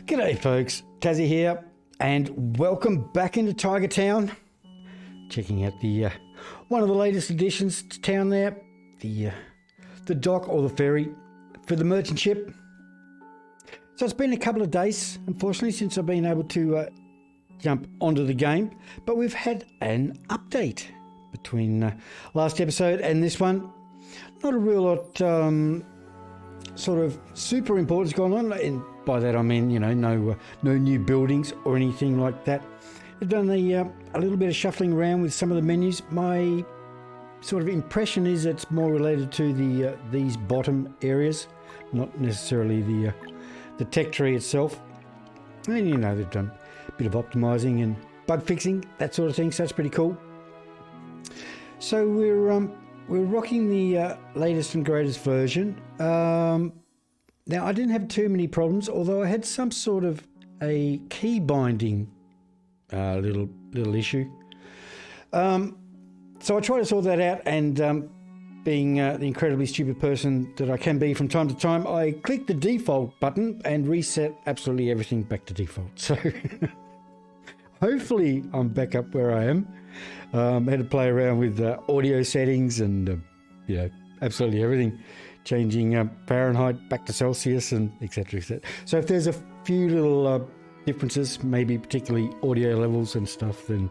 G'day folks, Tassie here, and welcome back into Tiger Town. Checking out the one of the latest additions to town there, the dock or the ferry for the merchant ship. So it's been a couple of days, unfortunately, since I've been able to jump onto the game, but we've had an update between last episode and this one. Not a real lot sort of super importance going on, and by that I mean, you know, no new buildings or anything like that. I've done a little bit of shuffling around with some of the menus. My sort of impression is it's more related to these bottom areas, not necessarily the tech tree itself. And you know, they've done a bit of optimizing and bug fixing, that sort of thing, so that's pretty cool. So we're rocking the latest and greatest version. Now, I didn't have too many problems, although I had some sort of a key binding little issue. So I tried to sort that out, and being the incredibly stupid person that I can be from time to time, I clicked the default button and reset absolutely everything back to default. So hopefully I'm back up where I am. I had to play around with audio settings and absolutely everything, changing Fahrenheit back to Celsius and etc. So if there's a few little differences, maybe particularly audio levels and stuff, then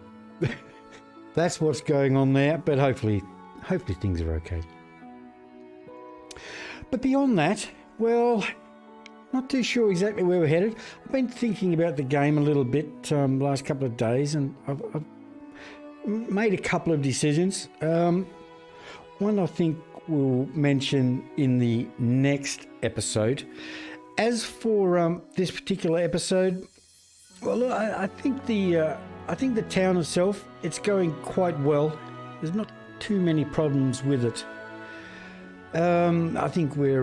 that's what's going on there. But hopefully things are okay. But beyond that, well, not too sure exactly where we're headed. I've been thinking about the game a little bit last couple of days, and I've made a couple of decisions. One I think we'll mention in the next episode. As for this particular episode, well, I think the town itself, it's going quite well. There's not too many problems with it. I think we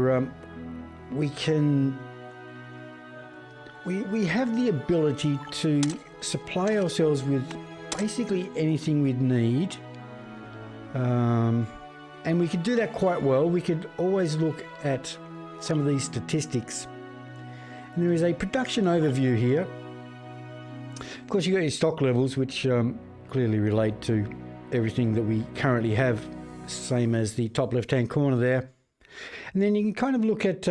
have the ability to supply ourselves with basically anything we'd need. And we could do that quite well. We could always look at some of these statistics. And there is a production overview here. Of course, you've got your stock levels, which clearly relate to everything that we currently have, same as the top left-hand corner there. And then you can kind of look at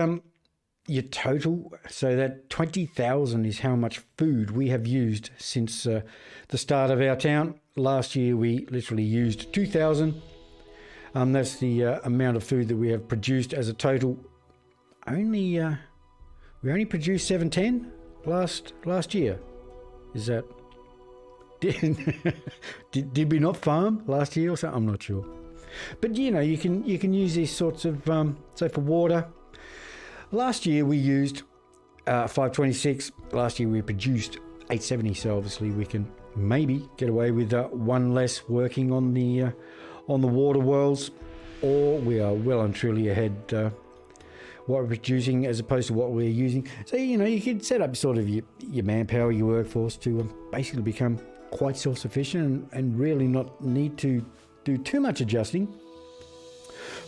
your total. So that 20,000 is how much food we have used since the start of our town. Last year, we literally used 2,000. That's the amount of food that we have produced as a total. We only produced 710 last year. Is that did we not farm last year or something? I'm not sure. But you know, you can use these sorts of so for water. Last year we used 526. Last year we produced 870. So obviously we can maybe get away with one less working on the water wells, or we are well and truly ahead what we're producing as opposed to what we're using. So you know, you could set up sort of your manpower, your workforce to basically become quite self-sufficient and really not need to do too much adjusting.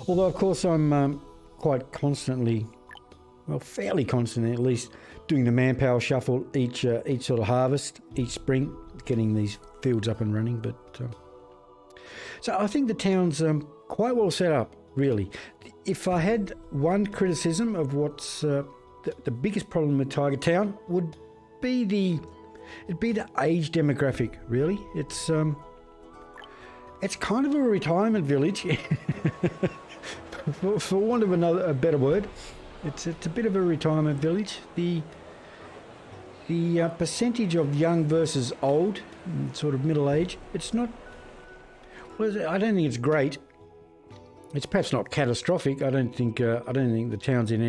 Although of course I'm quite constantly, well, fairly constantly at least, doing the manpower shuffle each sort of harvest, each spring, getting these fields up and running. But so I think the town's quite well set up, really. If I had one criticism of what's the biggest problem with Tiger Town, would be the age demographic. Really, it's kind of a retirement village, for want of a better word. It's a bit of a retirement village. The percentage of young versus old, sort of middle age, it's not. Well, I don't think it's great. It's perhaps not catastrophic. I don't think the town's in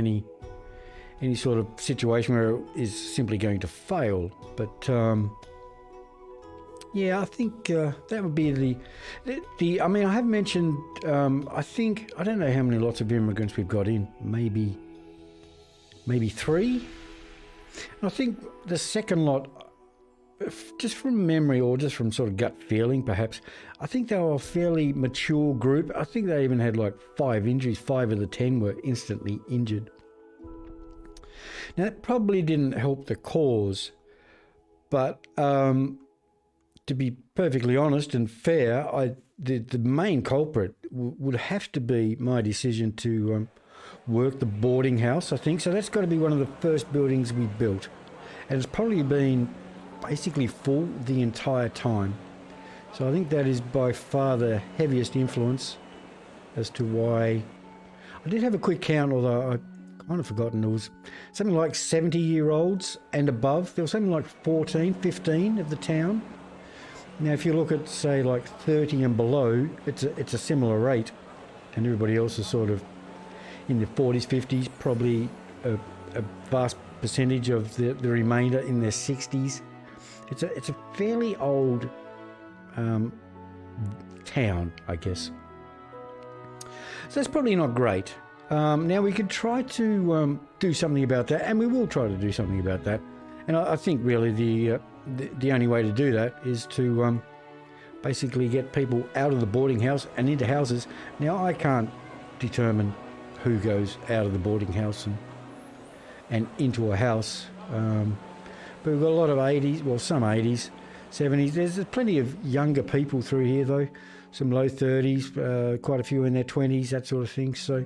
any sort of situation where it is simply going to fail. But yeah, I think that would be the. I mean, I have mentioned. I don't know how many lots of immigrants we've got in. Maybe 3. I think the second lot, just from memory or just from sort of gut feeling perhaps, I think they were a fairly mature group. I think they even had like 5 injuries. 5 of the 10 were instantly injured. Now, that probably didn't help the cause, but to be perfectly honest and fair, the main culprit would have to be my decision to work the boarding house, I think. So that's got to be one of the first buildings we built. And it's probably been basically full the entire time. So I think that is by far the heaviest influence as to why. I did have a quick count, although I've kind of forgotten. It was something like 70-year-olds and above. There was something like 14, 15 of the town. Now, if you look at, say, like 30 and below, it's a similar rate. And everybody else is sort of in the 40s, 50s, probably a vast percentage of the remainder in their 60s. It's a fairly old town, I guess. So that's probably not great. Now we could try to do something about that, and we will try to do something about that. And I think really the only way to do that is to basically get people out of the boarding house and into houses. Now I can't determine who goes out of the boarding house and into a house. But we've got a lot of 80s, well, some 80s, 70s. There's plenty of younger people through here, though. Some low 30s, quite a few in their 20s, that sort of thing. So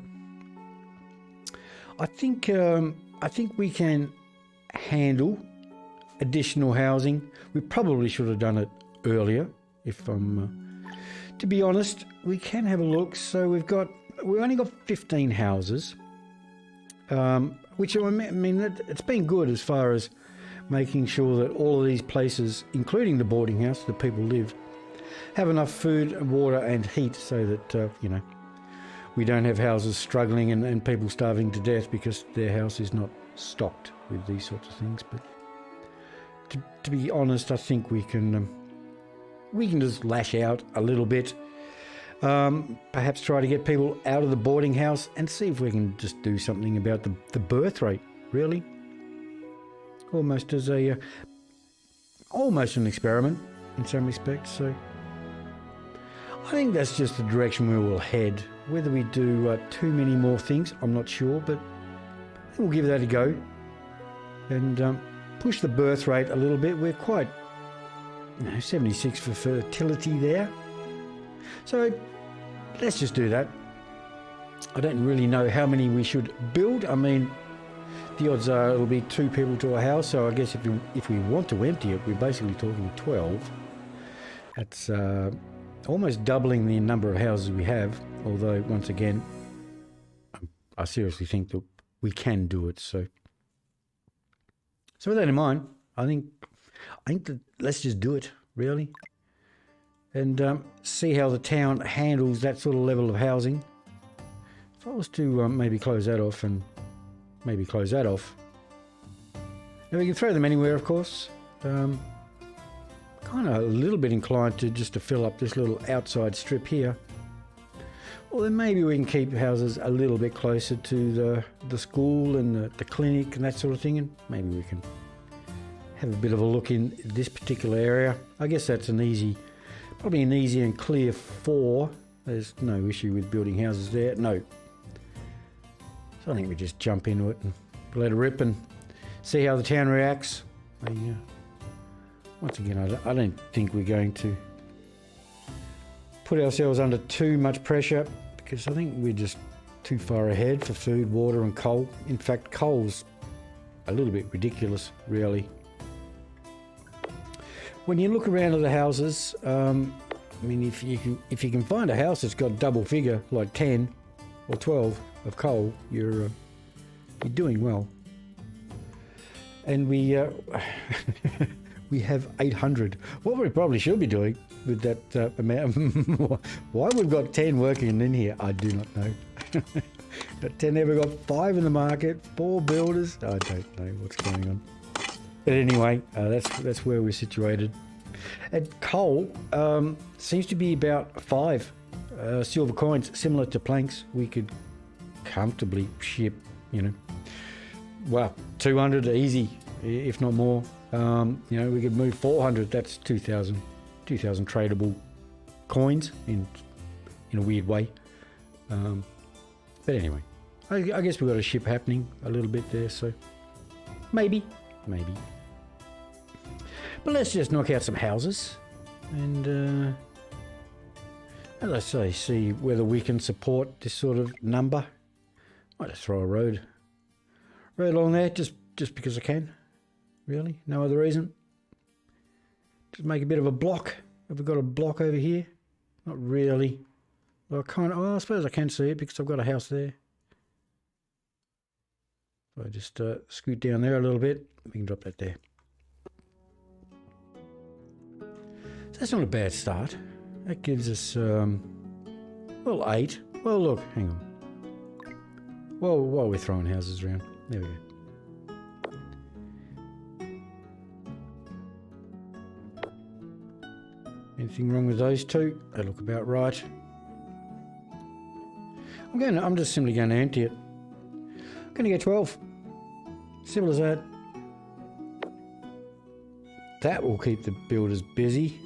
I think we can handle additional housing. We probably should have done it earlier, if I'm... to be honest, we can have a look. So we've only got 15 houses, which I mean, it's been good as far as making sure that all of these places, including the boarding house that people live, have enough food, water and heat so that, we don't have houses struggling and people starving to death because their house is not stocked with these sorts of things. But to be honest, I think we can just lash out a little bit. Perhaps try to get people out of the boarding house and see if we can just do something about the birth rate, really. Almost as almost an experiment in some respects. So I think that's just the direction we will head. Whether we do too many more things, I'm not sure, but I think we'll give that a go and push the birth rate a little bit. We're quite 76 for fertility there. So let's just do that. I don't really know how many we should build. I mean, the odds are it'll be 2 people to a house, so I guess if we want to empty it, we're basically talking 12. That's almost doubling the number of houses we have, although once again, I seriously think that we can do it. So with that in mind, I think that let's just do it, really, and see how the town handles that sort of level of housing. If I was to maybe close that off and maybe close that off. Now we can throw them anywhere, of course. Kind of a little bit inclined to fill up this little outside strip here. Or then maybe we can keep houses a little bit closer to the school and the clinic and that sort of thing, and maybe we can have a bit of a look in this particular area. I guess that's probably an easy and clear 4. There's no issue with building houses there. No. So I think we just jump into it and let it rip and see how the town reacts. Once again, I don't think we're going to put ourselves under too much pressure because I think we're just too far ahead for food, water and coal. In fact, coal's a little bit ridiculous, really. When you look around at the houses, I mean, if you can find a house that's got double figure, like 10 or 12 of coal, you're doing well. And we have 800. What we probably should be doing with that amount. Why we've got 10 working in here, I do not know. Got 10 there, we've got 5 in the market, 4 builders. I don't know what's going on. But anyway, that's where we're situated. And coal seems to be about 5 silver coins, similar to planks. We could comfortably ship, well, 200 easy, if not more. We could move 400. That's 2,000 tradable coins in a weird way. But anyway, I guess we've got a ship happening a little bit there. So Maybe. But let's just knock out some houses. And, as I say, see whether we can support this sort of number. Might just throw a road along there, just because I can. Really, no other reason. Just make a bit of a block. Have we got a block over here? Not really. Well, I suppose I can see it because I've got a house there. So I just scoot down there a little bit. We can drop that there. So that's not a bad start. That gives us, 8. Well, look, hang on. Well, while we're throwing houses around. There we go. Anything wrong with those two? They look about right. I'm just simply going to empty it. I'm going to get 12. Simple as that. That will keep the builders busy.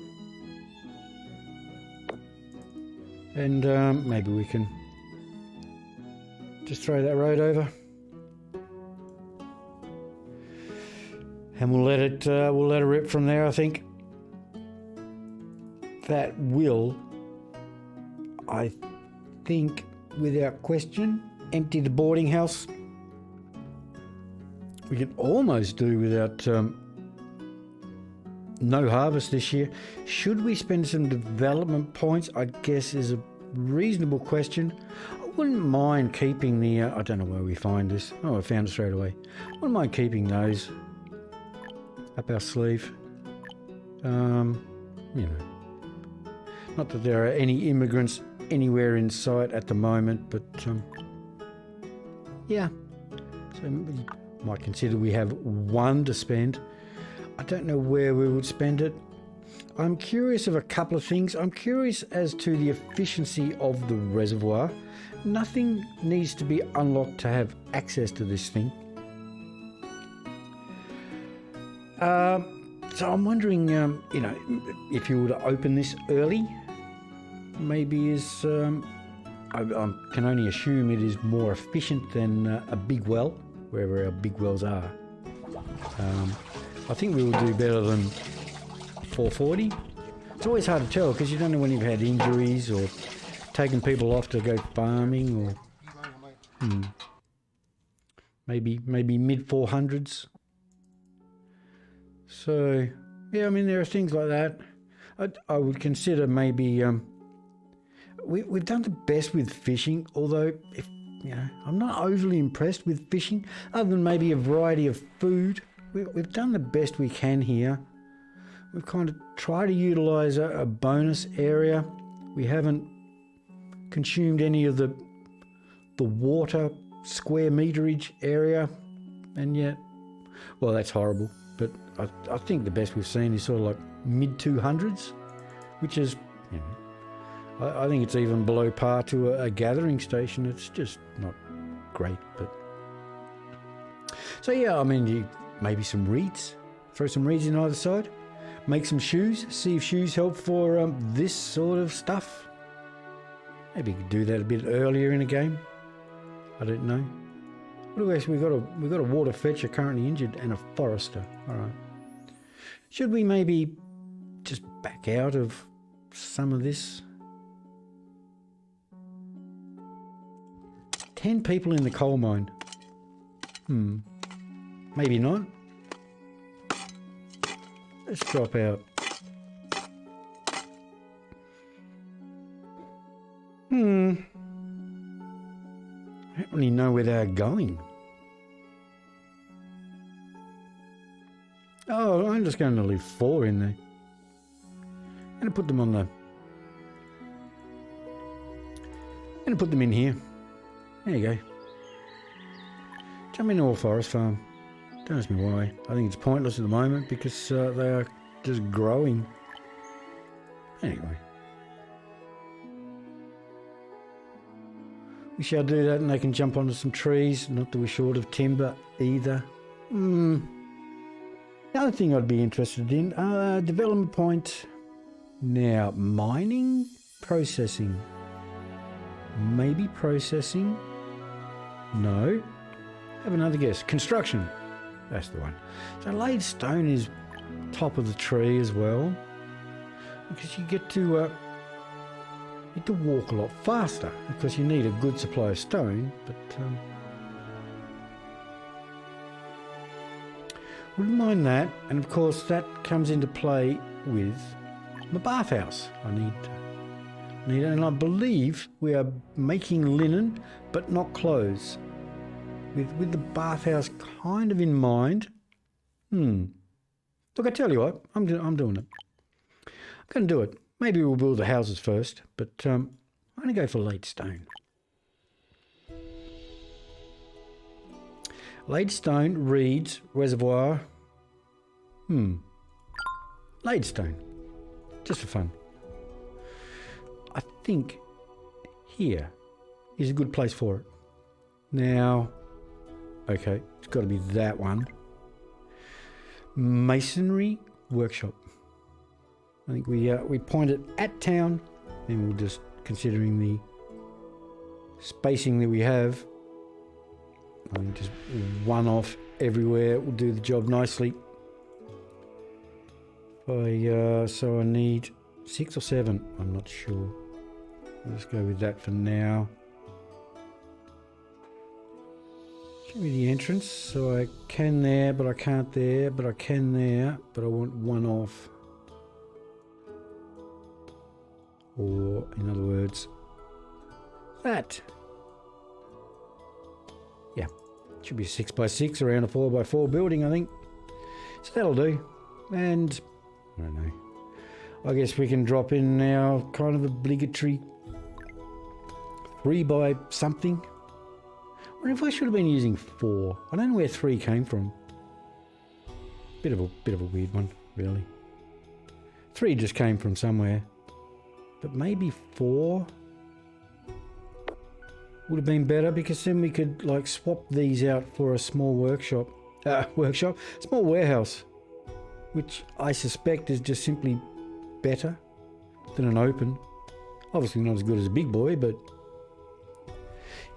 And maybe we can just throw that road over. And we'll let it rip from there, I think. That will, I think, without question, empty the boarding house. We can almost do without no harvest this year. Should we spend some development points, I guess, is a reasonable question. I wouldn't mind keeping the, I don't know where we find this. Oh, I found it straight away. I wouldn't mind keeping those up our sleeve. Not that there are any immigrants anywhere in sight at the moment, but yeah. So we might consider we have 1 to spend. I don't know where we would spend it. I'm curious of a couple of things. I'm curious as to the efficiency of the reservoir. Nothing needs to be unlocked to have access to this thing. So I'm wondering, if you were to open this early, maybe I can only assume it is more efficient than a big well, wherever our big wells are. I think we will do better than 440. It's always hard to tell because you don't know when you've had injuries or taken people off to go farming or maybe mid 400s. So yeah, I mean there are things like that. I would consider maybe we've done the best with fishing, although I'm not overly impressed with fishing, other than maybe a variety of food. We've done the best we can here. We've kind of tried to utilise a bonus area. We haven't consumed any of the water square meterage area, and yet, well, that's horrible. But I think the best we've seen is sort of like mid 200s, which is, I think it's even below par to a gathering station. It's just not great. But so yeah, I mean, maybe some reeds. Throw some reeds in either side. Make some shoes. See if shoes help for this sort of stuff. Maybe you could do that a bit earlier in a game. I don't know. What do we actually? We got a water fetcher currently injured and a forester. All right. Should we maybe just back out of some of this? 10 people in the coal mine. Maybe not. Let's drop out. I don't really know where they're going. Oh, I'm just going to leave 4 in there. I'm going to put them on the... I'm going to put them in here. There you go. Jump into a forest farm. Don't ask me why. I think it's pointless at the moment because they are just growing. Anyway. We shall do that and they can jump onto some trees. Not that we're short of timber either. The other thing I'd be interested in, development point. Now, mining, processing. Maybe processing. No. Have another guess. Construction. That's the one. So laid stone is top of the tree as well, because you get to walk a lot faster because you need a good supply of stone. But wouldn't mind that. And of course that comes into play with my bathhouse. I need, and I believe we are making linen, but not clothes. With the bathhouse kind of in mind. Look, I tell you what, I'm doing it. I'm going to do it. Maybe we'll build the houses first, but I'm going to go for laid stone. Laid stone, reeds, reservoir. Laid stone. Just for fun. I think here is a good place for it. Now, okay, it's got to be that one. Masonry workshop. I think we point it at town, and we're just considering the spacing that we have. I think just one off everywhere will do the job nicely. So I need 6 or 7. I'm not sure. Let's go with that for now. Give me the entrance, so I can there, but I can't there, but I can there, but I want one off. Or, in other words, that. Yeah, should be a 6x6 around a 4x4 building, I think. So that'll do. And, I don't know. I guess we can drop in now kind of obligatory 3 by something. I wonder if I should have been using 4. I don't know where 3 came from. Bit of a weird one, really. 3 just came from somewhere. But maybe 4 would have been better, because then we could like swap these out for a small workshop. Small warehouse. Which I suspect is just simply better than an open. Obviously not as good as a big boy, but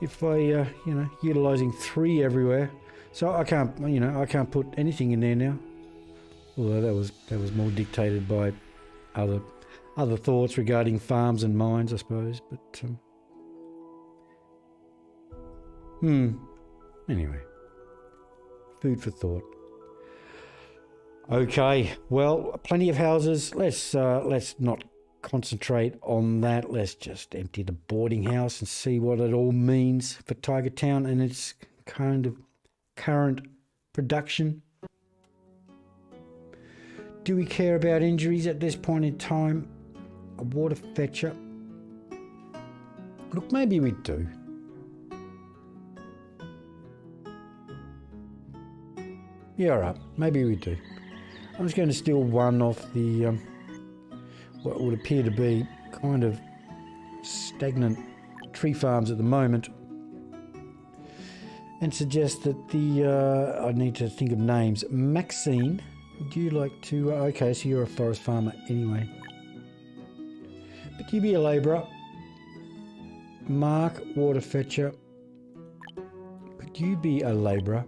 if I, utilising 3 everywhere, so I can't put anything in there now. Although that was more dictated by other thoughts regarding farms and mines, I suppose. But anyway, food for thought. Okay, well, plenty of houses. Let's not concentrate on that. Let's just empty the boarding house and see what it all means for Tiger Town and its kind of current production. Do we care about injuries at this point in time? A water fetcher? Look, maybe we do. Yeah, all right, maybe we do. I'm just going to steal one off the what would appear to be kind of stagnant tree farms at the moment, and suggest that I need to think of names. Maxine, would you like to... okay, so you're a forest farmer anyway. But you be a labourer. Mark, water fetcher. Could you be a labourer?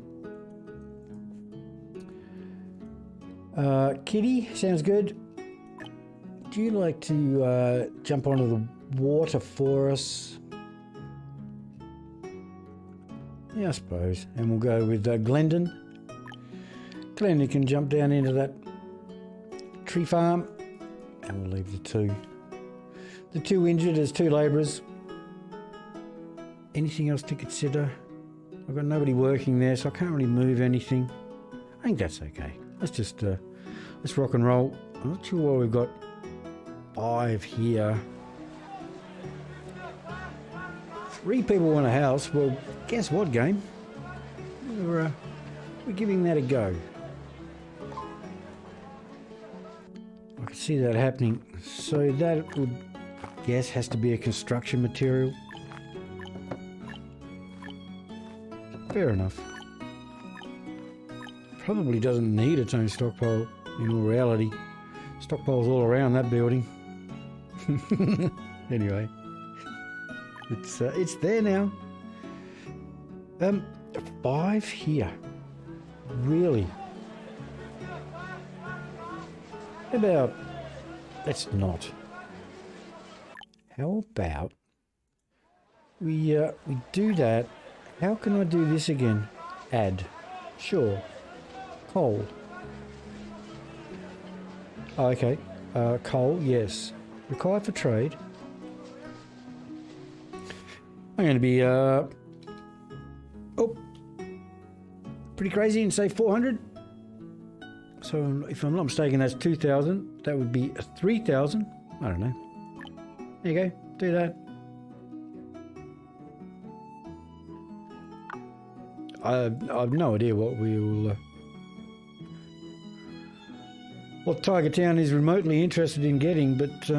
Kitty, sounds good. Do you like to jump onto the water for us? Yeah, I suppose. And we'll go with Glendon. Glendon can jump down into that tree farm. And we'll leave the 2 injured as 2 labourers. Anything else to consider? I've got nobody working there, so I can't really move anything. I think that's okay. Let's just let's rock and roll. I'm not sure why we've got 5 here. 3 people want a house. Well, guess what, game? We're giving that a go. I can see that happening. So that would, guess, has to be a construction material. Fair enough. Probably doesn't need its own stockpile in all reality. Stockpiles all around that building. Anyway, it's there now. 5 here. Really? How about... Let's not. How about... We do that. How can I do this again? Add. Sure. Coal. Oh, okay. Coal, yes. Required for trade. I'm going to be, pretty crazy and say 400. So if I'm not mistaken, that's 2,000. That would be 3,000. I don't know. There you go. Do that. I've no idea what we will... what Tiger Town is remotely interested in getting, but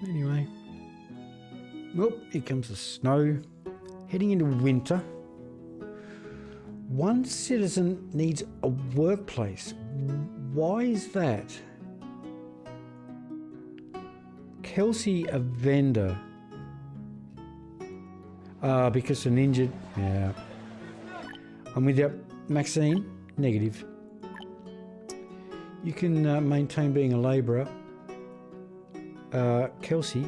anyway. Well, here comes the snow. Heading into winter. One citizen needs a workplace. Why is that? Kelsey, a vendor. Because an injured... Yeah. I'm with you. Maxine, negative. You can maintain being a labourer. Kelsey.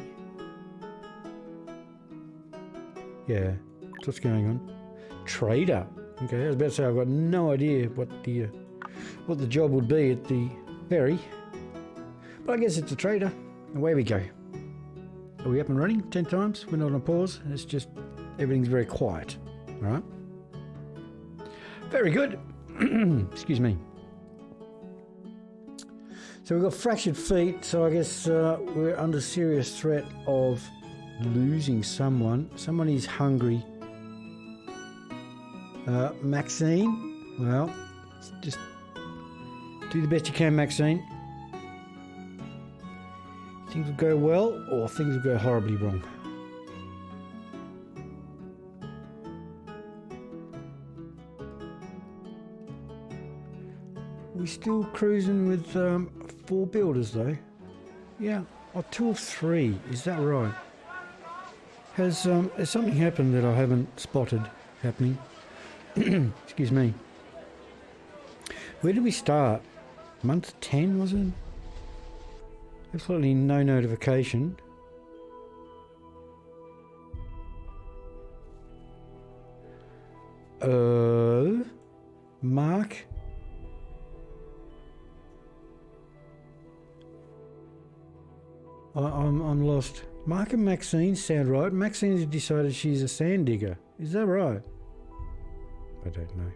Yeah, that's what's going on. Trader. Okay, I was about to say I've got no idea what the job would be at the ferry. But I guess it's a trader. Away we go. Are we up and running 10 times? We're not on a pause. It's just everything's very quiet. All right. Very good. Excuse me. So we've got fractured feet, so I guess we're under serious threat of losing someone. Someone is hungry. Maxine, well, just do the best you can, Maxine. Things will go well, or things will go horribly wrong. We still cruising with 4 builders though. Yeah, or 2 or 3. Is that right? Has something happened that I haven't spotted happening? Excuse me. Where did we start? Month 10 was it? Absolutely no notification. Mark. I'm lost. Mark and Maxine sound right. Maxine has decided she's a sand digger. Is that right? I don't know.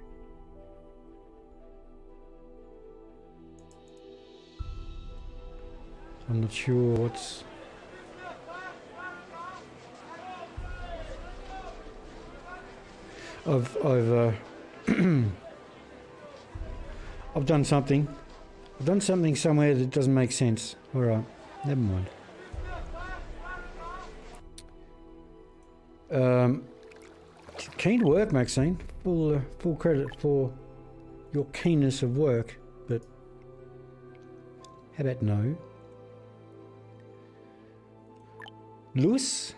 I'm not sure what's... I've I've done something. I've done something somewhere that doesn't make sense. All right, never mind. Keen to work, Maxine. Full credit for your keenness of work, but how about no? Lewis,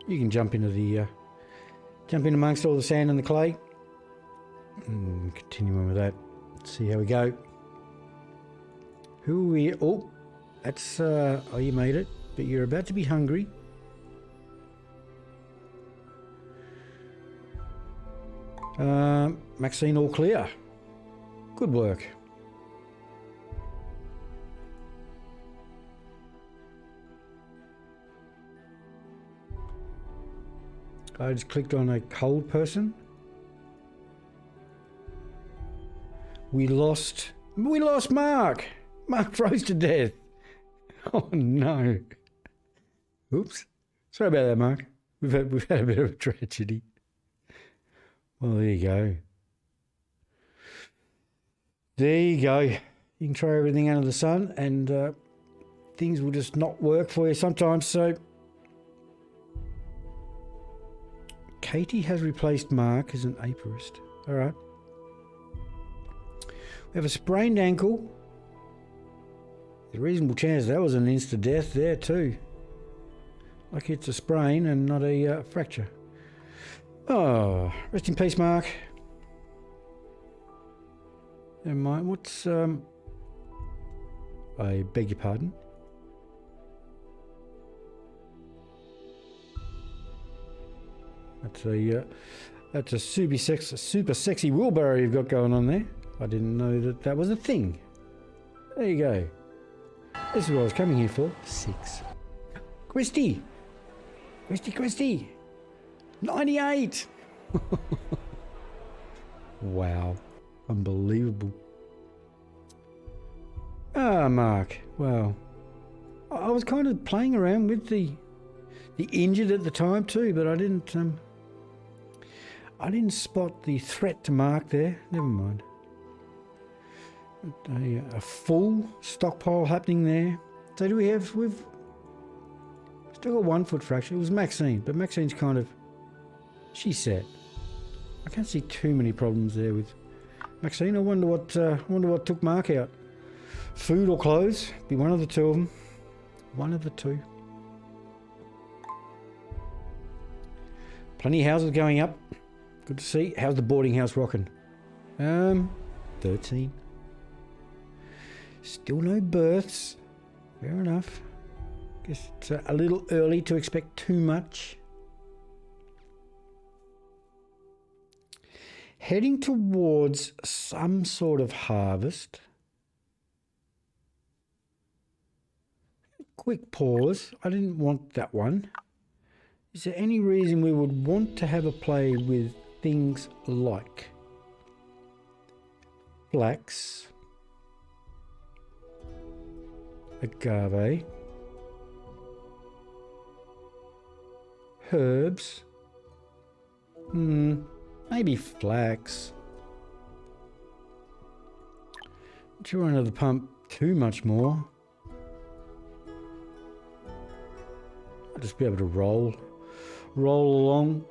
you can jump into the jump in amongst all the sand and the clay. Continue on with that. Let's see how we go. Who are we? Oh, that's oh, you made it, but you're about to be hungry. Maxine, all clear. Good work. I just clicked on a cold person. We lost Mark. Mark froze to death. Oh no. Oops. Sorry about that, Mark. We've had a bit of a tragedy. Well, there you go. There you go. You can throw everything under the sun and things will just not work for you sometimes. So Katie has replaced Mark as an apiarist. All right. We have a sprained ankle. There's a reasonable chance that was an insta-death there too. Like it's a sprain and not a fracture. Oh, rest in peace, Mark. Never mind. What's I beg your pardon. That's a super sexy wheelbarrow you've got going on there. I didn't know that that was a thing. There you go. This is what I was coming here for. 6. Christy! 98! Wow. Unbelievable. Ah, Mark. Well, I was kind of playing around with the injured at the time too, but I didn't spot the threat to Mark there. Never mind. A full stockpile happening there. So do we have? We've still got 1 foot fracture. It was Maxine, but Maxine's kind of, she's set. I can't see too many problems there with Maxine. I wonder what took Mark out. Food or clothes? Be one of the two of them. One of the two. Plenty of houses going up. Good to see. How's the boarding house rocking? 13. Still no births. Fair enough. Guess it's a little early to expect too much. Heading towards some sort of harvest. Quick pause. I didn't want that one. Is there any reason we would want to have a play with things like flax, agave, herbs, maybe flax. Not sure another pump too much more. I'll just be able to roll along.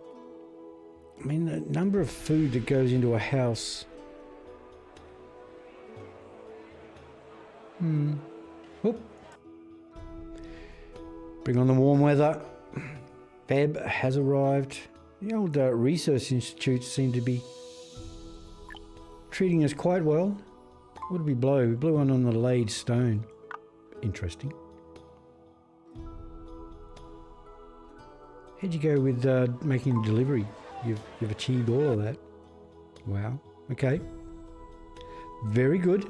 I mean, the number of food that goes into a house. Oop. Bring on the warm weather. Feb has arrived. The old research institutes seem to be treating us quite well. What did we blow? We blew one on the laid stone. Interesting. How'd you go with making a delivery? You've achieved all of that. Wow. Okay. Very good.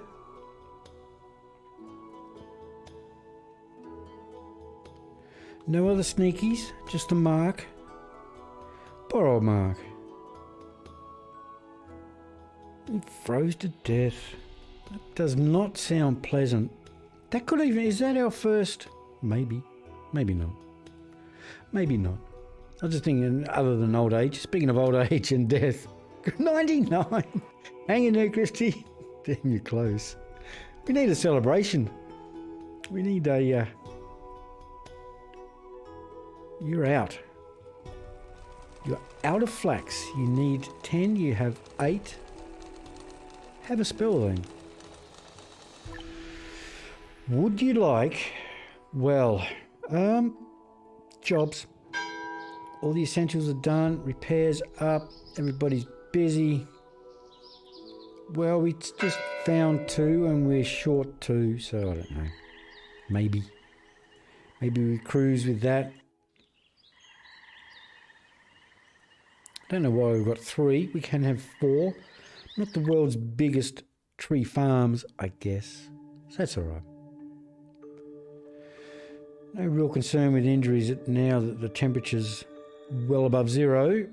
No other sneakies, just a Mark. Poor old Mark. He froze to death. That does not sound pleasant. That could even... Is that our first? Maybe. Maybe not. Maybe not. I was just thinking, other than old age, speaking of old age and death, 99. Hang in there, Christy. Damn, you're close. We need a celebration. We need a... You're out. You're out of flax. You need 10. You have 8. Have a spell then. Would you like... Well, jobs. All the essentials are done. Repairs up. Everybody's busy. Well, we just found 2 and we're short 2, so I don't know. Maybe we cruise with that. I don't know why we've got 3. We can have 4. Not the world's biggest tree farms, I guess. So that's all right. No real concern with injuries now that the temperature's well above 0.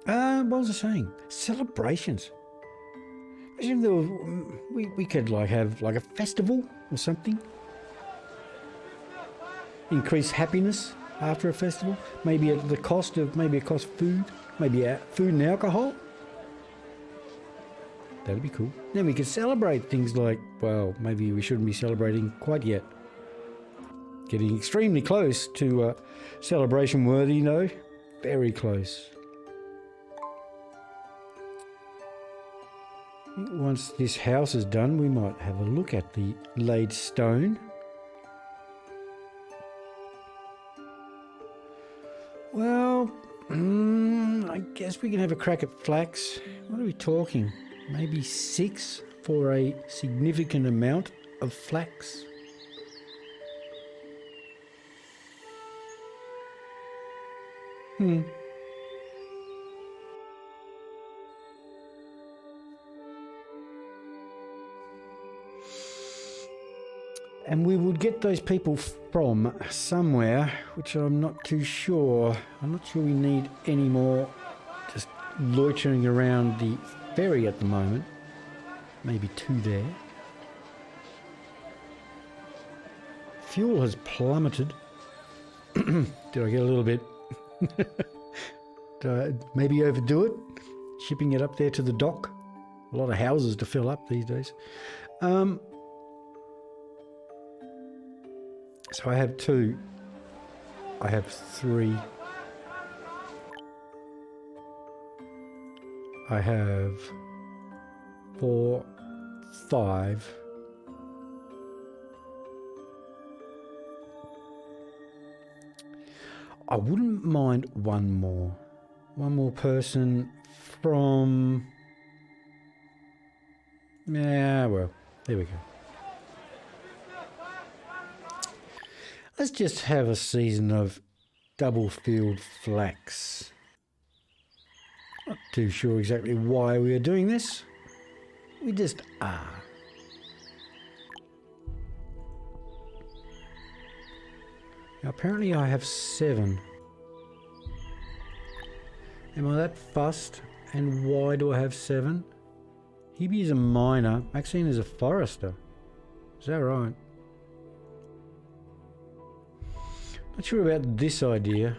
What was I saying? Celebrations. Imagine if there was, we could have a festival or something. Increase happiness after a festival. Maybe at the cost of food. Maybe food and alcohol. That'd be cool. Then we could celebrate things like, well, maybe we shouldn't be celebrating quite yet. Getting extremely close to celebration worthy, though. Very close. Once this house is done, we might have a look at the laid stone. Well, I guess we can have a crack at flax. What are we talking? maybe 6 for a significant amount of flax. And we would get those people from somewhere, which I'm not too sure. I'm not sure we need any more just loitering around the ferry at the moment. Maybe 2 there. Fuel has plummeted. Did I get a little bit? Did I maybe overdo it? Shipping it up there to the dock. A lot of houses to fill up these days. So I have 2. I have 3. I have 4, 5. I wouldn't mind one more. One more person from... Yeah, well, there we go. Let's just have a season of double field flax. Not too sure exactly why we are doing this. We just are. Now apparently I have 7. Am I that fussed? And why do I have 7? Hebe is a miner. Maxine is a forester. Is that right? Not sure about this idea.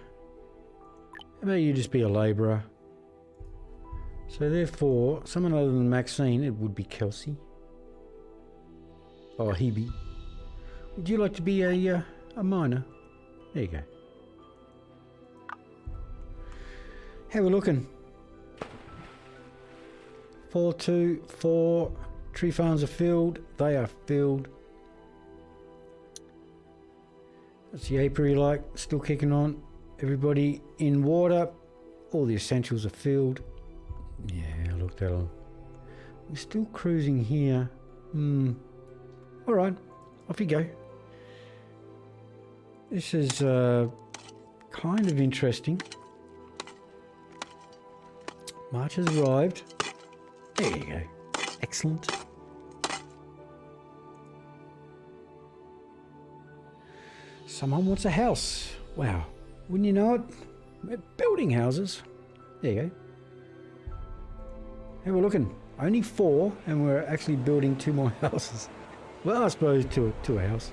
How about you just be a labourer? So therefore, someone other than Maxine, it would be Kelsey. Oh, Hebe. Would you like to be a miner? There you go. How we looking? 4-2, 4. Tree farms are filled. They are filled. What's the apiary like? Still kicking on. Everybody in water. All the essentials are filled. Yeah, look, that'll... We're still cruising here. Alright, off you go. This is kind of interesting. March has arrived. There you go. Excellent. Someone wants a house. Wow. Wouldn't you know it? We're building houses. There you go. How we're looking? Only 4, and we're actually building 2 more houses. Well, I suppose to a house.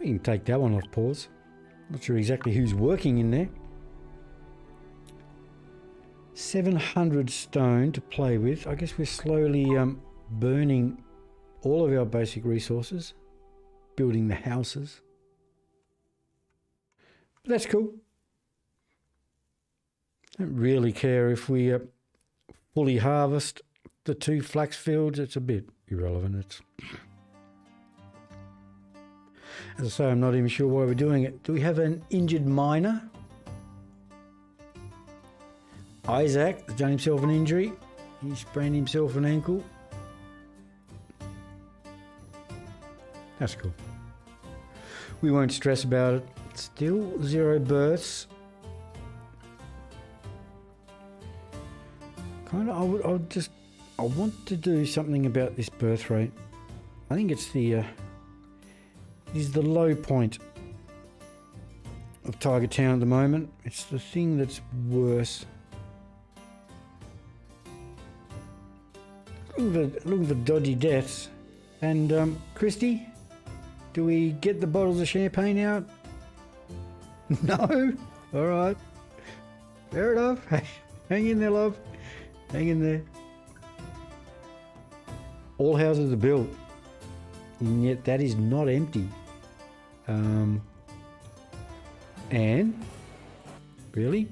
We can take that one off pause. Not sure exactly who's working in there. 700 stone to play with. I guess we're slowly burning all of our basic resources, building the houses. But that's cool. Don't really care if we fully harvest the 2 flax fields. It's a bit irrelevant. It's, as I say, I'm not even sure why we're doing it. Do we have an injured miner? Isaac has done himself an injury. He sprained himself an ankle. That's cool. We won't stress about it. Still 0 births. Kind of, I want to do something about this birth rate. I think it's the low point of Tiger Town at the moment. It's the thing that's worse. Look at the dodgy deaths. And Christy, do we get the bottles of champagne out? No? Alright. Fair enough. Hang in there, love. Hang in there. All houses are built. And yet that is not empty. And? Really?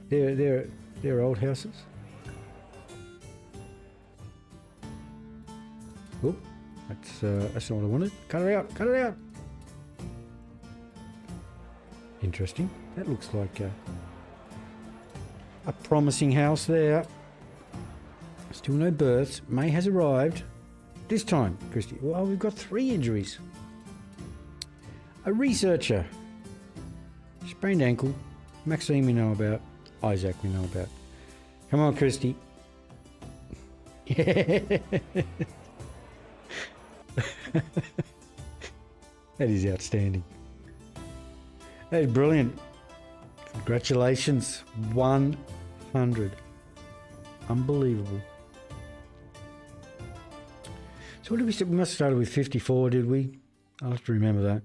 They're old houses. Oop, that's not what I wanted. Cut it out, cut it out. Interesting. That looks like a promising house there. Still no births. May has arrived. This time, Christy. Well, we've got 3 injuries. A researcher. Sprained ankle. Maxine we know about. Isaac we know about. Come on, Christy. Yeah. That is outstanding. That is brilliant. Congratulations. 100. Unbelievable. So what did we say? We must have started with 54, did we? I'll have to remember that.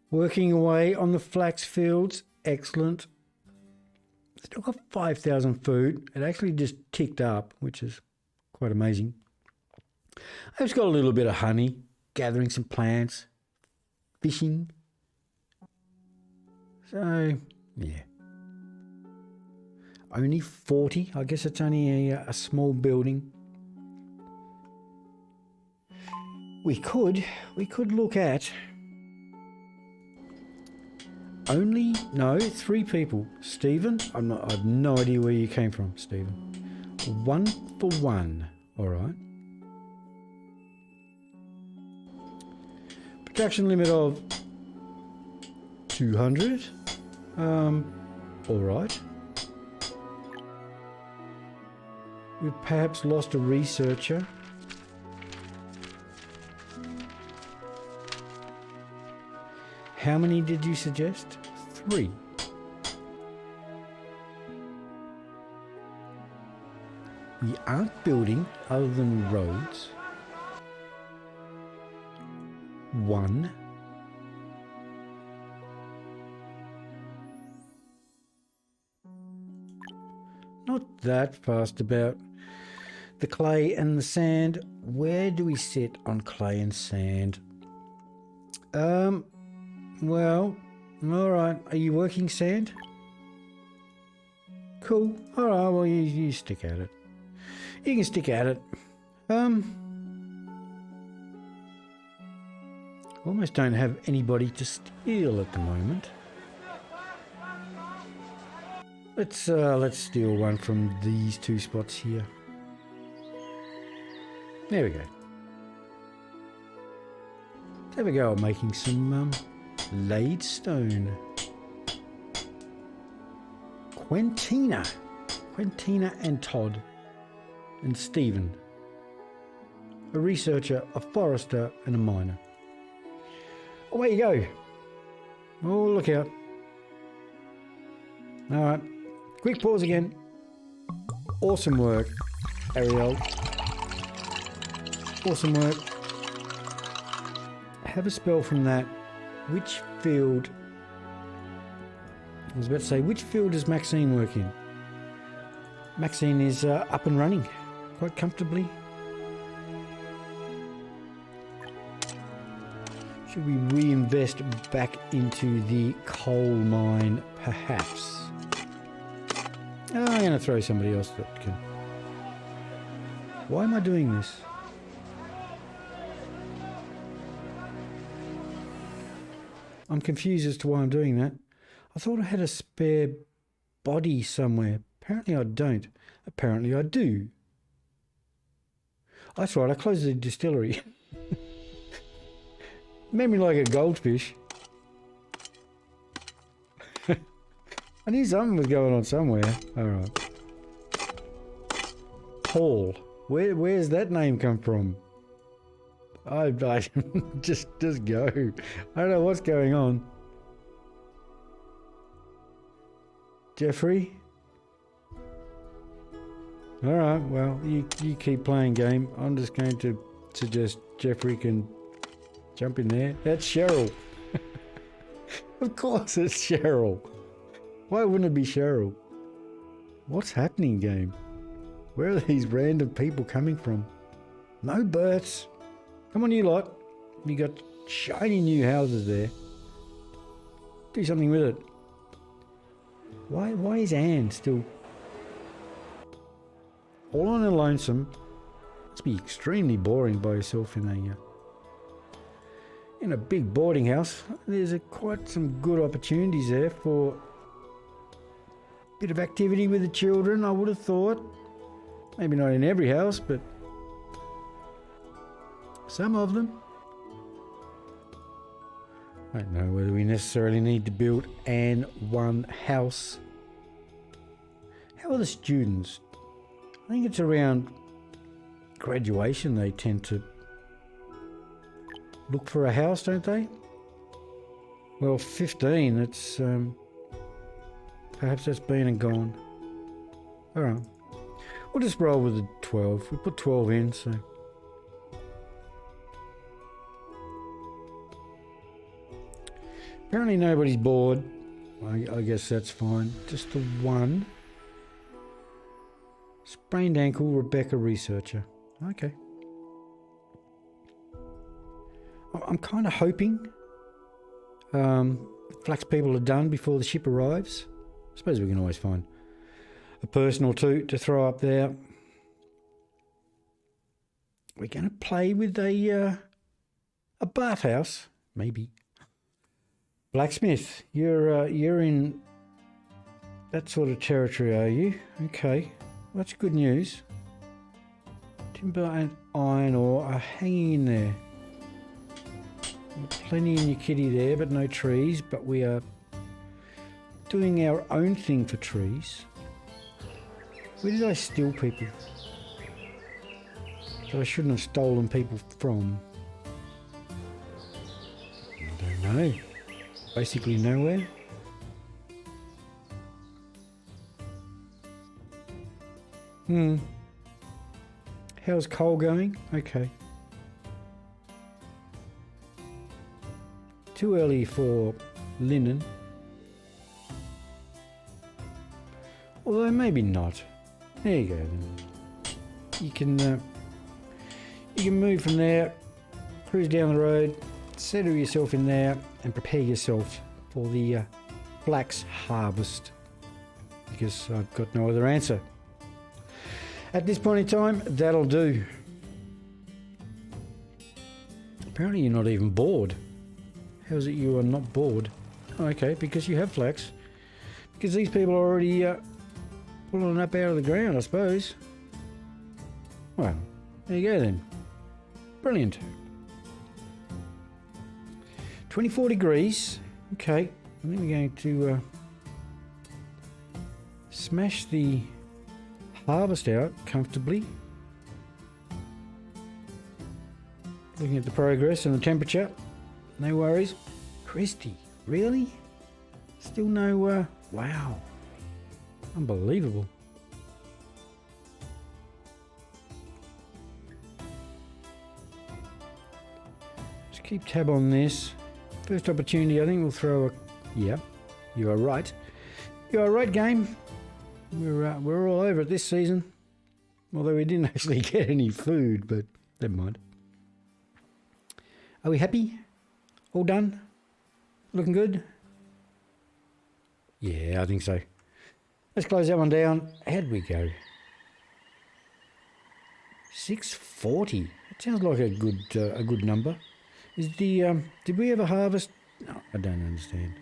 Working away on the flax fields. Excellent. Still got 5,000 food. It actually just ticked up, which is quite amazing. I've just got a little bit of honey, gathering some plants, fishing. So, yeah. Only 40. I guess it's only a small building. We could look at only, no, 3 people. Stephen, I have no idea where you came from, Stephen. 1 for 1. All right. Production limit of 200. All right. We've perhaps lost a researcher. How many did you suggest? 3. We aren't building other than roads. 1. Not that fast about the clay and the sand. Where do we sit on clay and sand? Well, all right. Are you working sand? Cool. All right. Well, you stick at it. You can stick at it. Almost don't have anybody to steal at the moment. Let's steal one from these 2 spots here. There we go. Let's have a go at making some laid stone. Quentina and Todd and Stephen. A researcher, a forester and a miner. Away you go. Oh, look out. All right. Quick pause again. Awesome work, Ariel. Awesome work. Have a spell from that. Which field... I was about to say, which field does Maxine work in? Maxine is up and running quite comfortably. Should we reinvest back into the coal mine, perhaps? I'm going to throw somebody else that can. Why am I doing this? I'm confused as to why I'm doing that. I thought I had a spare body somewhere. Apparently I don't. Apparently I do. That's right, I closed the distillery. Made me like a goldfish. I knew something was going on somewhere. Alright. Paul. Where's that name come from? I just go. I don't know what's going on. Jeffrey? Alright, well, you keep playing game. I'm just going to suggest Jeffrey can jump in there. That's Cheryl. Of course it's Cheryl. Why wouldn't it be Cheryl? What's happening, game? Where are these random people coming from? No births. Come on, you lot. You got shiny new houses there. Do something with it. Why is Anne still all on a lonesome? Must be extremely boring by yourself in a in a big boarding house. There's quite some good opportunities there for a bit of activity with the children, I would have thought. Maybe not in every house, but some of them. I don't know whether we necessarily need to build one house. How are the students? I think it's around graduation they tend to look for a house, don't they? Well, 15, that's perhaps that's been and gone. Alright. We'll just roll with the 12. We put 12 in, so. Apparently nobody's bored. I guess that's fine. Just the one. Sprained ankle, Rebecca researcher. Okay. I'm kind of hoping flax people are done before the ship arrives. I suppose we can always find a person or two to throw up there. We're going to play with a bathhouse, maybe. Blacksmith, you're in that sort of territory, are you? Okay, well, that's good news. Timber and iron ore are hanging in there. Plenty in your kitty there, but no trees. But we are doing our own thing for trees. Where did I steal people? That I shouldn't have stolen people from. I don't know. Basically nowhere. How's coal going? Okay. Too early for linen. Although maybe not. There you go then. You can move from there, cruise down the road, settle yourself in there and prepare yourself for the flax harvest, because I've got no other answer. At this point in time, that'll do. Apparently you're not even bored. How is it you are not bored? Oh, okay, because you have flax. Because these people are already pulling it up out of the ground, I suppose. Well, there you go then. Brilliant. 24 degrees. Okay, I think we're going to smash the harvest out comfortably. Looking at the progress and the temperature. No worries. Christy, really? Still no, wow. Unbelievable. Just keep tab on this. First opportunity, I think we'll throw a... Yeah, you are right. You are right, game. We're all over it this season. Although we didn't actually get any food, but never mind. Are we happy? All done? Looking good? Yeah, I think so. Let's close that one down. How'd we go? 640. That sounds like a good number. Is the did we ever harvest? No, I don't understand.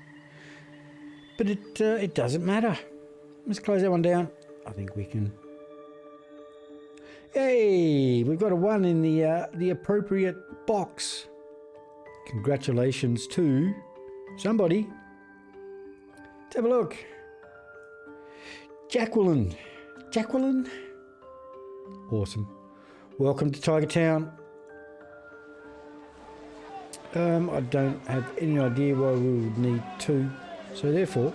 But it doesn't matter. Let's close that one down. I think we can. Hey, we've got a 1 in the appropriate box. Congratulations to somebody. Let's have a look. Jacqueline. Jacqueline? Awesome. Welcome to Tiger Town. I don't have any idea why we would need 2. So therefore,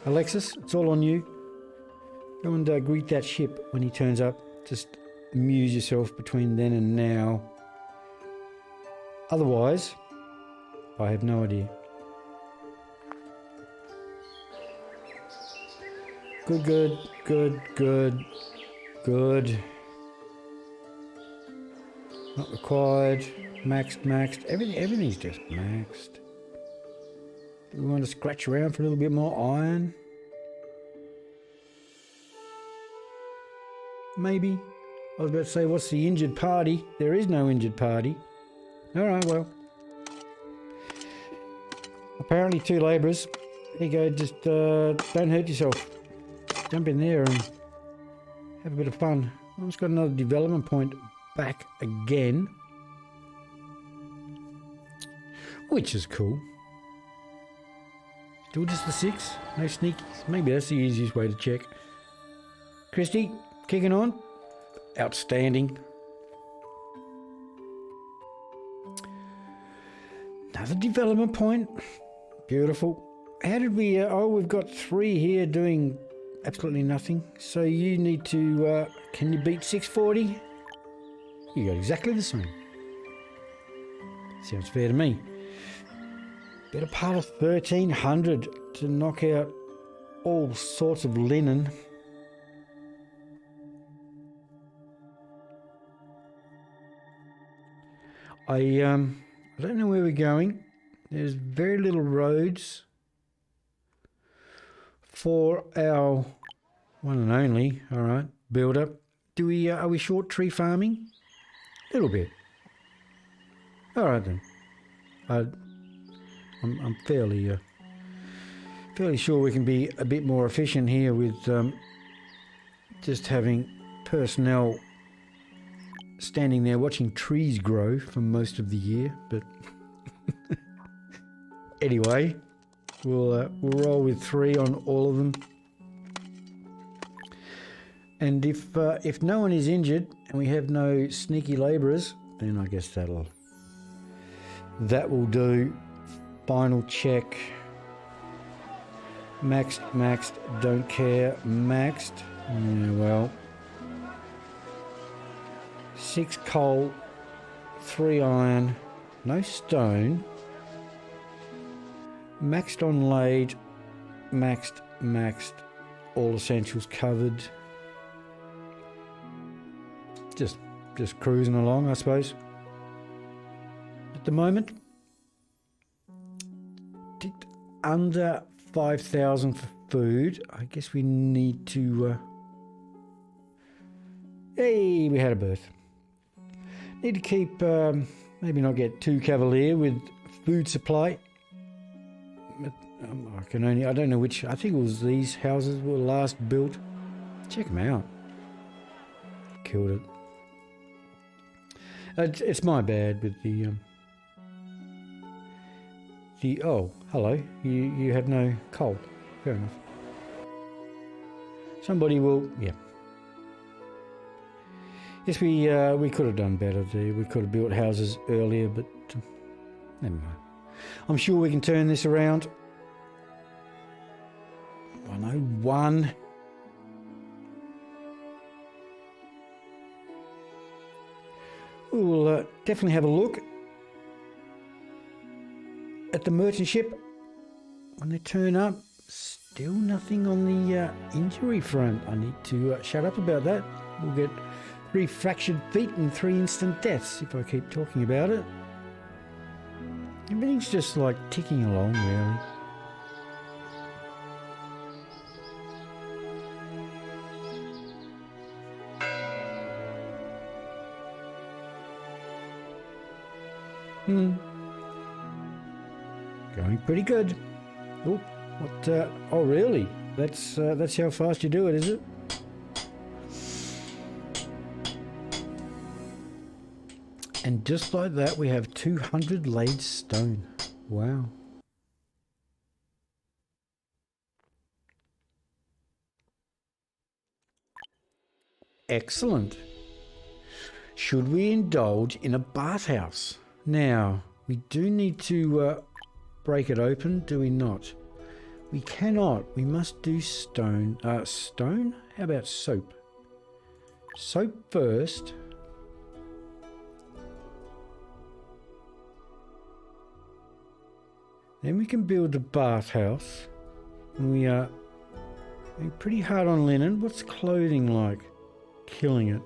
Alexis, it's all on you. Go and greet that ship when he turns up. Just amuse yourself between then and now. Otherwise, I have no idea. Good. Not required. Maxed. Everything's just maxed. Do we want to scratch around for a little bit more iron? Maybe. I was about to say, what's the injured party? There is no injured party. Alright, well, apparently 2 labourers. There you go, just don't hurt yourself. Jump in there and have a bit of fun. Almost got another development point back again, which is cool. Still just the 6, no sneakies. Maybe that's the easiest way to check. Christy, kicking on. Outstanding. Another development point. Beautiful. How did we... we've got 3 here doing absolutely nothing. So you need to... can you beat 640? You got exactly the same. Sounds fair to me. Better part of 1,300 to knock out all sorts of linen. I don't know where we're going. There's very little roads for our one and only, all right, build up. Do we, are we short tree farming? A little bit. All right then. I'm fairly sure we can be a bit more efficient here with just having personnel standing there watching trees grow for most of the year, but anyway, we'll roll with 3 on all of them. And if no one is injured and we have no sneaky labourers, then I guess that will do. Final check. Maxed, don't care. Maxed. Yeah, well. 6 coal, 3 iron, no stone. Maxed on laid, maxed, all essentials covered. Just cruising along, I suppose. At the moment, ticked under 5,000 for food. I guess we need to... hey, we had a berth. Need to keep, maybe not get too cavalier with food supply. I don't know which, I think it was these houses were last built. Check them out. Killed it. It's my bad with the oh, hello, you have no coal. Fair enough. Somebody will, yeah. Yes, we could have done better there. We could have built houses earlier, but never mind. I'm sure we can turn this around. 101. We'll definitely have a look at the merchant ship when they turn up. Still nothing on the injury front. I need to shut up about that. We'll get 3 fractured feet and 3 instant deaths if I keep talking about it. Everything's just like ticking along, really. Going pretty good. Oh, what? Oh, really? That's how fast you do it, is it? And just like that, we have 200 laid stone. Wow. Excellent. Should we indulge in a bathhouse? Now, we do need to break it open, do we not? We cannot. We must do stone. Stone? How about soap? Soap first. Then we can build the bathhouse. And we are pretty hard on linen. What's clothing like? Killing it.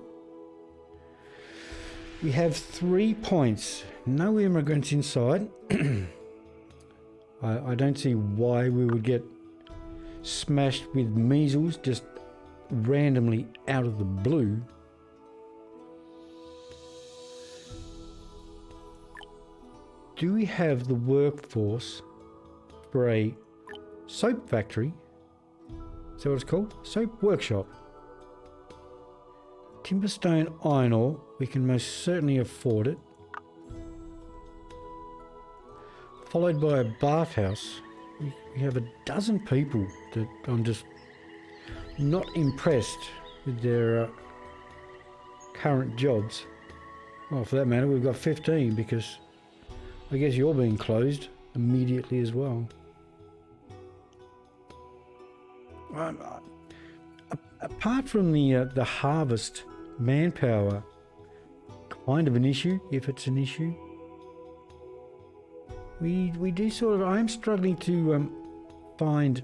We have 3 points. No immigrants inside. I don't see why we would get smashed with measles just randomly out of the blue. Do we have the workforce spray soap factory. Is that what it's called? Soap workshop. Timberstone iron ore. We can most certainly afford it. Followed by a bathhouse. We have a dozen people that I'm just not impressed with their current jobs. Well, for that matter, we've got 15 because I guess you're being closed immediately as well. Apart from the harvest manpower, kind of an issue, if it's an issue. We do sort of, I'm struggling to find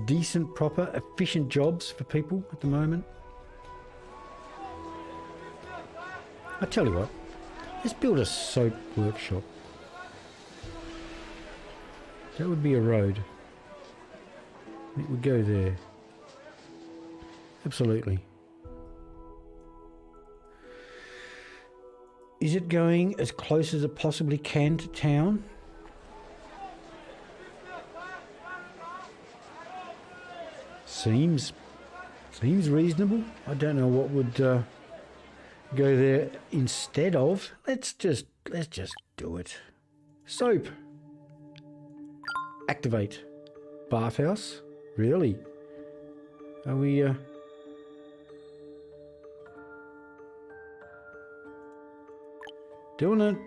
decent, proper, efficient jobs for people at the moment. I tell you what, let's build a soap workshop. That would be a road. It would go there. Absolutely. Is it going as close as it possibly can to town? Seems reasonable. I don't know what would go there instead of. Let's just do it. Soap. Activate. Bathhouse. Really? Are we doing it?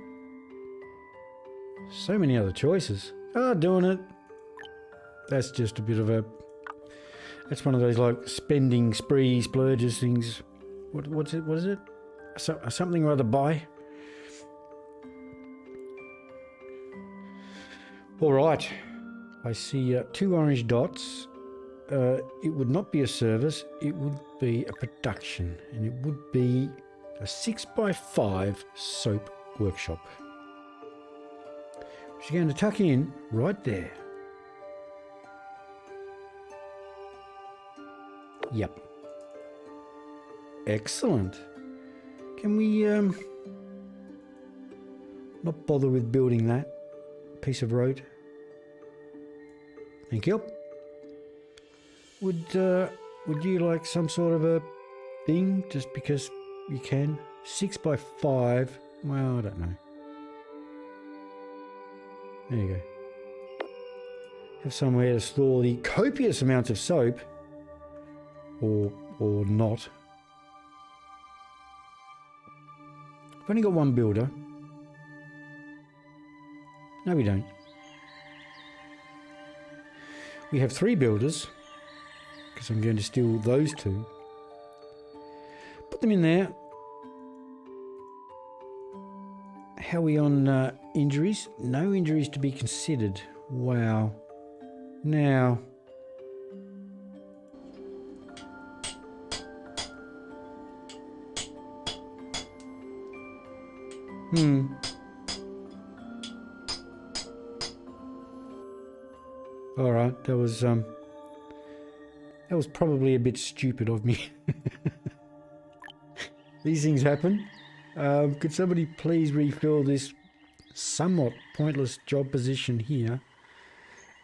So many other choices. Doing it. That's just a bit of a... That's one of those like spending spree, splurges things. What is it? Something or other buy. All right. I see 2 orange dots. It would not be a service. It would be a production. And it would be a 6x5 soap workshop. Which you're going to tuck in right there. Yep. Excellent. Can we not bother with building that piece of road? Thank you. Would you like some sort of a thing just because you can? 6x5. Well, I don't know. There you go. Have somewhere to store the copious amounts of soap. Or not. I've only got one builder. No, we don't. We have 3 builders, because I'm going to steal those 2. Put them in there. How are we on injuries? No injuries to be considered. Wow. Now... All right, that was probably a bit stupid of me. These things happen. Could somebody please refill this somewhat pointless job position here?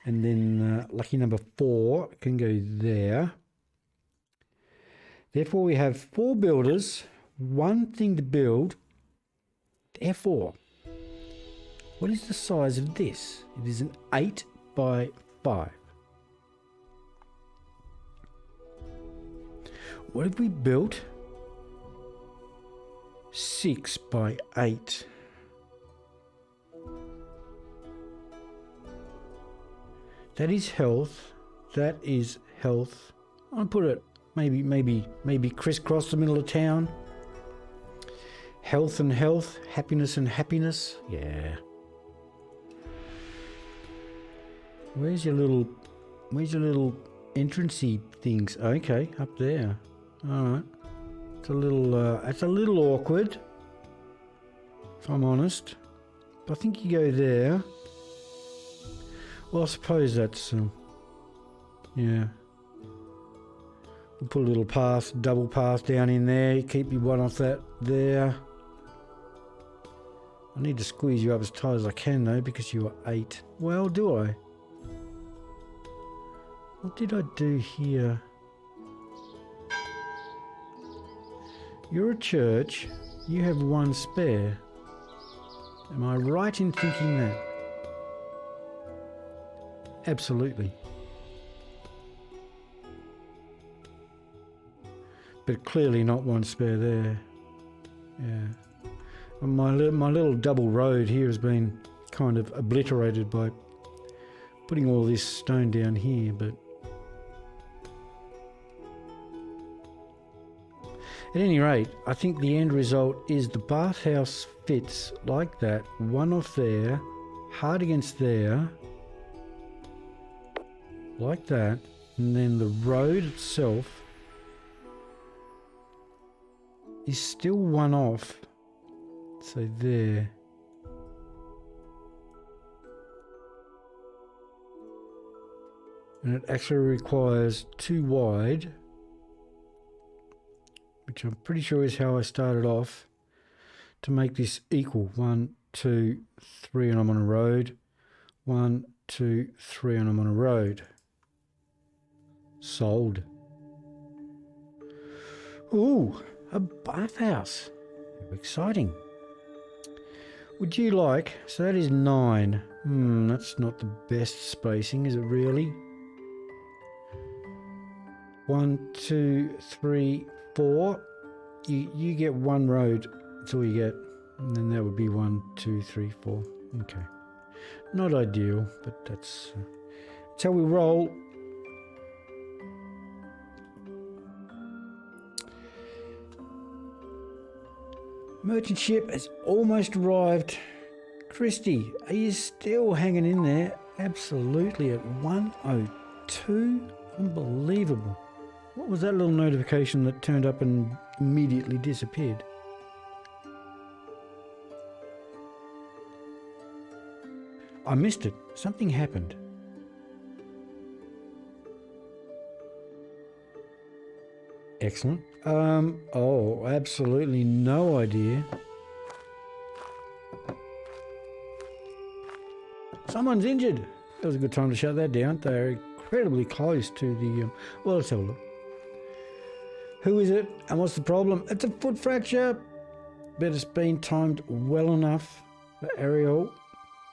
And then lucky number 4 can go there. Therefore, we have 4 builders, 1 thing to build. Therefore, what is the size of this? It is an 8x5. What have we built? 6x8. That is health. That is health. I'll put it maybe crisscross the middle of town. Health and health, happiness and happiness. Yeah. Where's your little entrancey things? Okay, up there. All right. It's a little awkward, if I'm honest. But I think you go there. Well, I suppose that's yeah. We'll put a little path, double path down in there. Keep your one off that there. I need to squeeze you up as tight as I can though, because you are 8. Well, do I? What did I do here? You're a church. You have 1 spare. Am I right in thinking that? Absolutely. But clearly not 1 spare there. Yeah. My little double road here has been kind of obliterated by putting all this stone down here, but at any rate, I think the end result is the bathhouse fits like that, 1 off there, hard against there, like that, and then the road itself is still 1 off, so there. And it actually requires 2 wide, which I'm pretty sure is how I started off, to make this equal. 1, 2, 3 and I'm on a road. 1, 2, 3 and I'm on a road. Sold. Ooh, a bathhouse. Exciting. Would you like, so that is 9. That's not the best spacing, is it really? 1, 2, 3, 4. You get 1 road. That's all you get. And then that would be 1, 2, 3, 4. Okay. Not ideal, but that's how we roll. Merchant ship has almost arrived. Christy, are you still hanging in there? Absolutely at 1:02. Unbelievable. What was that little notification that turned up and immediately disappeared? I missed it. Something happened. Excellent. Oh, absolutely no idea. Someone's injured. That was a good time to shut that down. They're incredibly close to the... well, let's have a look. Who is it and what's the problem? It's a foot fracture. But it's been timed well enough for Ariel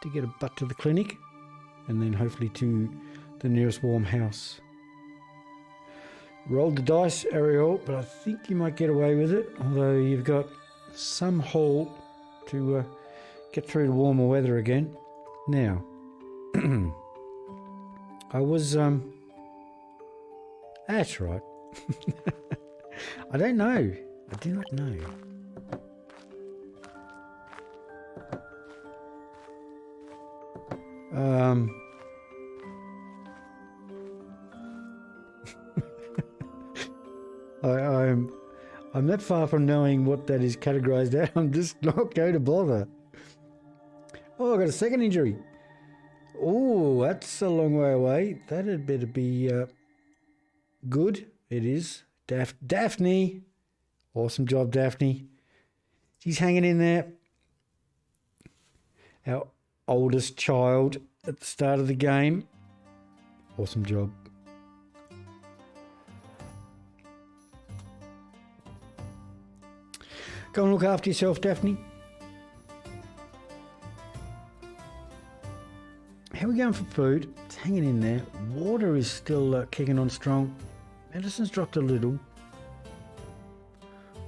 to get a butt to the clinic and then hopefully to the nearest warm house. Rolled the dice, Ariel, but I think you might get away with it, although you've got some haul to get through to warmer weather again. Now, I was... that's right. I don't know. I do not know. I'm that far from knowing what that is categorized at. I'm just not going to bother. Oh, I got a second injury. Oh, that's a long way away. That had better be good. It is. Daphne. Awesome job, Daphne. She's hanging in there. Our oldest child at the start of the game. Awesome job. Go and look after yourself, Daphne. How are we going for food? It's hanging in there. Water is still kicking on strong. Medicine's dropped a little.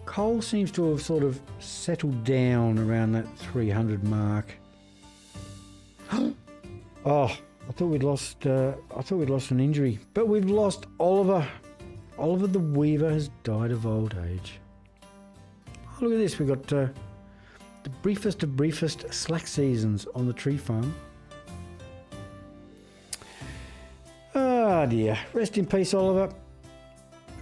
Coal seems to have sort of settled down around that 300 mark. Oh, I thought we'd lost an injury, but we've lost Oliver. Oliver the Weaver has died of old age. Oh, look at this. We've got the briefest of briefest slack seasons on the tree farm. Ah, dear. Rest in peace, Oliver.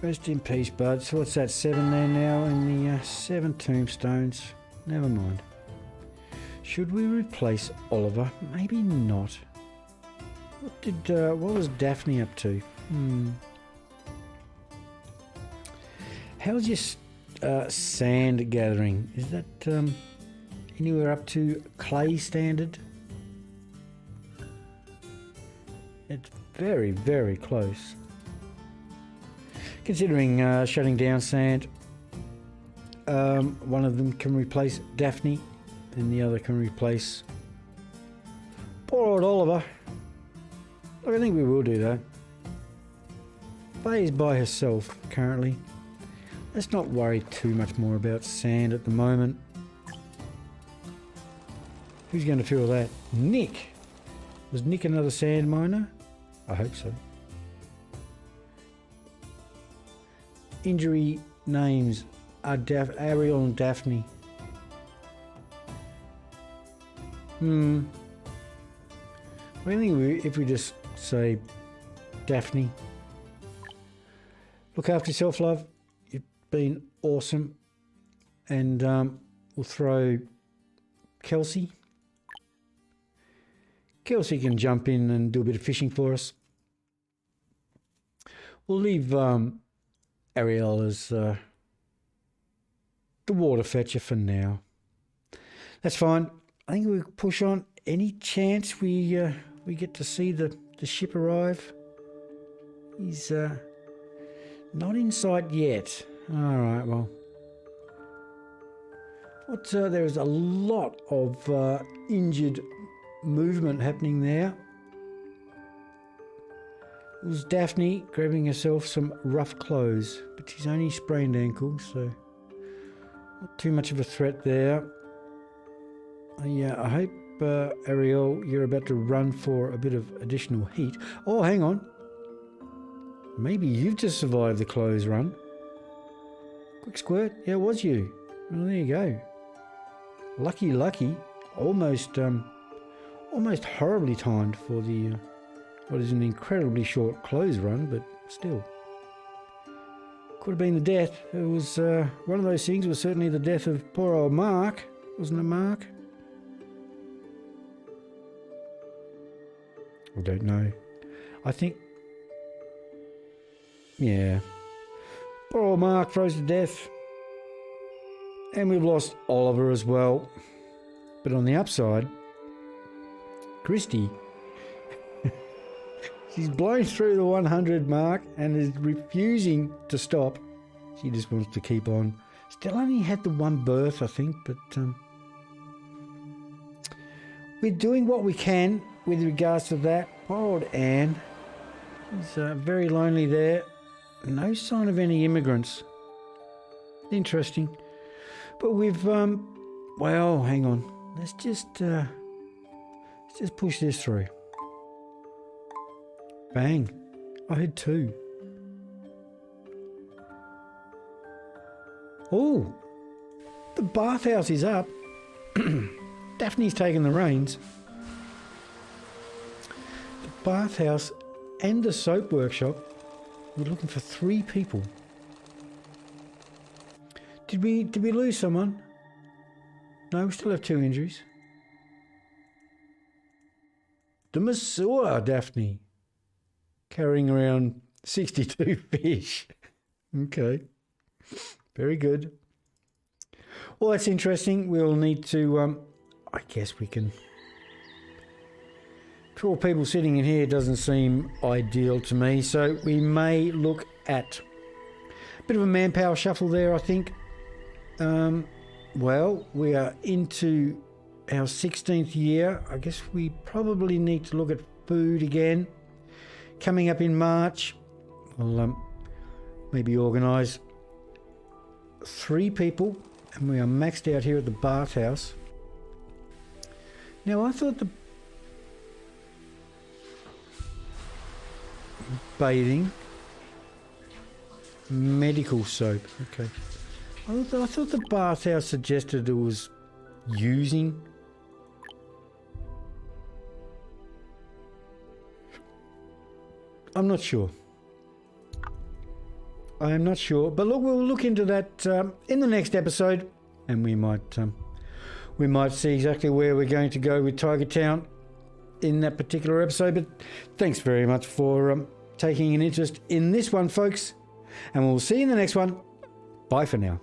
Rest in peace, bud. So what's that, 7 there now in the 7 tombstones? Never mind. Should we replace Oliver? Maybe not. What was Daphne up to? How's your sand gathering? Is anywhere up to clay standard. It's very, very close. Considering shutting down sand, one of them can replace Daphne, then the other can replace poor old Oliver. Look, I think we will do that. Faye is by herself currently. Let's not worry too much more about sand at the moment. Who's going to fill that? Nick! Was Nick another sand miner? I hope so. Injury names are Ariel and Daphne. I think if we just say Daphne. Look after yourself, love. You've been awesome. And we'll throw Kelsey. Kelsey can jump in and do a bit of fishing for us. We'll leave Ariel as the water fetcher for now. That's fine. I think we'll push on. Any chance we get to see the ship arrive? He's not in sight yet. All right, well. There is a lot of injured movement happening there. It was Daphne grabbing herself some rough clothes, but she's only sprained ankle, so not too much of a threat there. Yeah, I hope, Ariel, you're about to run for a bit of additional heat. Oh, hang on. Maybe you've just survived the clothes run. Quick squirt. Yeah, it was you. Well, there you go. Lucky. Almost horribly timed for the what is an incredibly short close run, but still. Could have been the death. It was one of those things. It was certainly the death of poor old Mark. Wasn't it, Mark? I don't know. I think... yeah. Poor old Mark froze to death. And we've lost Oliver as well. But on the upside, Christy, she's blown through the 100 mark and is refusing to stop. She just wants to keep on. Still only had the one birth, I think, but we're doing what we can with regards to that. Poor old Anne is very lonely there. No sign of any immigrants. Interesting. But we've, well, hang on. Let's just push this through. Bang. I had 2. Oh, the bathhouse is up. Daphne's taken the reins. The bathhouse and the soap workshop. We're looking for 3 people. Did we lose someone? No, we still have 2 injuries. The masseur, Daphne. Carrying around 62 fish. Okay. Very good. Well, that's interesting. We'll need to, I guess we can... 4 people sitting in here doesn't seem ideal to me, so we may look at a bit of a manpower shuffle there, I think. Well, we are into our 16th year. I guess we probably need to look at food again. Coming up in March, we'll maybe organise 3 people, and we are maxed out here at the bathhouse. Now, I thought the bathing, medical soap, okay. I thought the bathhouse suggested it was using. I'm not sure. I am not sure, but look, we'll look into that in the next episode, and we might see exactly where we're going to go with Tiger Town in that particular episode. But thanks very much for taking an interest in this one, folks, and we'll see you in the next one. Bye for now.